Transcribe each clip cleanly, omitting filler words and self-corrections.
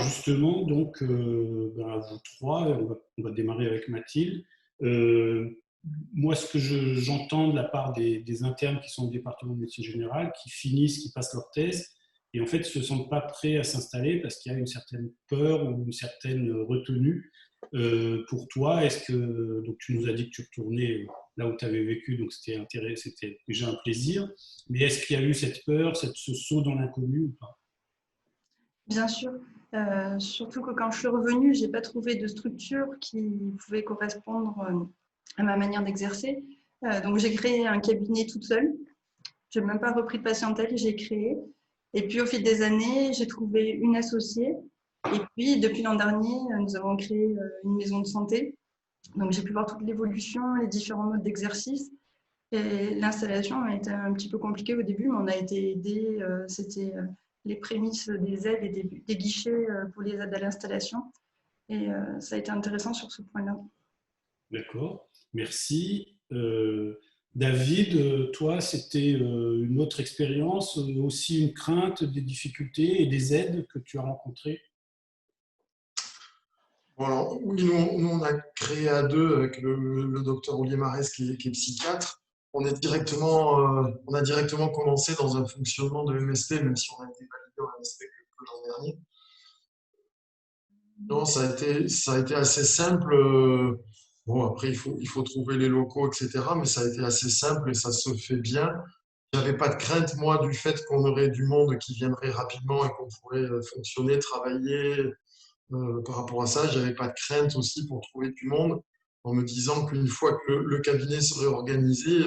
Justement, donc, vous trois, on va démarrer avec Mathilde. Euh, Moi, ce que j'entends de la part des internes qui sont au département de médecine générale, qui finissent, qui passent leur thèse, et en fait, ne se sentent pas prêts à s'installer parce qu'il y a une certaine peur ou une certaine retenue. Pour toi, est-ce que, donc tu nous as dit que tu retournais là où tu avais vécu, donc c'était déjà un plaisir, mais est-ce qu'il y a eu cette peur, ce saut dans l'inconnu ou pas? Bien sûr, surtout que quand je suis revenue, je n'ai pas trouvé de structure qui pouvait correspondre à ma manière d'exercer. Donc j'ai créé un cabinet toute seule. Je n'ai même pas repris de patientèle, j'ai créé. Et puis au fil des années, j'ai trouvé une associée. Et puis depuis l'an dernier, nous avons créé une maison de santé. Donc j'ai pu voir toute l'évolution, les différents modes d'exercice. Et l'installation a été un petit peu compliquée au début, mais on a été aidés. C'était les prémices des aides et des guichets pour les aides à l'installation. Et ça a été intéressant sur ce point-là. D'accord, merci. David, toi, c'était une autre expérience, aussi une crainte, des difficultés et des aides que tu as rencontrées? Bon, alors, oui, nous, on a créé à deux avec le docteur Olivier Marès qui est psychiatre. On a directement commencé dans un fonctionnement de MSP, même si on a été validé en MSP que l'an dernier. Non, ça a été assez simple. Bon, après, il faut trouver les locaux, etc. Mais ça a été assez simple et ça se fait bien. J'avais pas de crainte, moi, du fait qu'on aurait du monde qui viendrait rapidement et qu'on pourrait fonctionner, travailler. Par rapport à ça, j'avais pas de crainte aussi pour trouver du monde, en me disant qu'une fois que le cabinet serait organisé,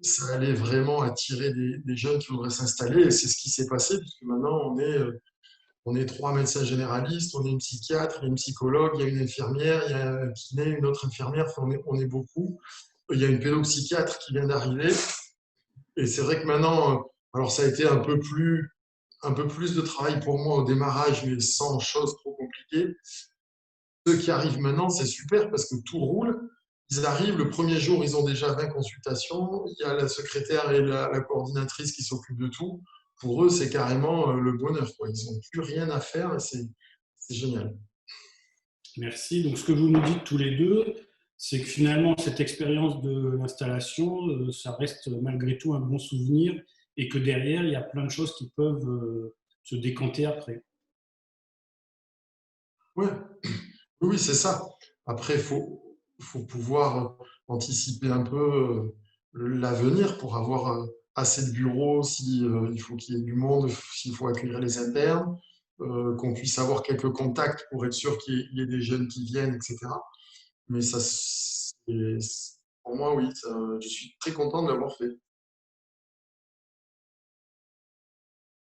ça allait vraiment attirer des jeunes qui voudraient s'installer. Et c'est ce qui s'est passé, puisque maintenant on est trois médecins généralistes, on est une psychiatre, il y a une psychologue, il y a une infirmière, il y a un kiné, une autre infirmière, enfin, on est beaucoup. Il y a une pédopsychiatre qui vient d'arriver. Et c'est vrai que maintenant, alors ça a été un peu plus de travail pour moi au démarrage, mais sans choses trop compliquées. Ceux qui arrivent maintenant, c'est super parce que tout roule. Ils arrivent, le premier jour, ils ont déjà 20 consultations. Il y a la secrétaire et la coordinatrice qui s'occupent de tout. Pour eux, c'est carrément le bonheur, quoi. Ils n'ont plus rien à faire et c'est génial. Merci. Donc, ce que vous nous dites tous les deux, c'est que finalement, cette expérience de l'installation, ça reste malgré tout un bon souvenir et que derrière, il y a plein de choses qui peuvent se décanter après. Ouais. Oui, c'est ça. Après, faut pouvoir anticiper un peu l'avenir pour avoir assez de bureaux, si, il faut qu'il y ait du monde, s'il faut accueillir les internes, qu'on puisse avoir quelques contacts pour être sûr qu'il y ait des jeunes qui viennent, etc. Mais ça, pour moi, oui, je suis très content de l'avoir fait.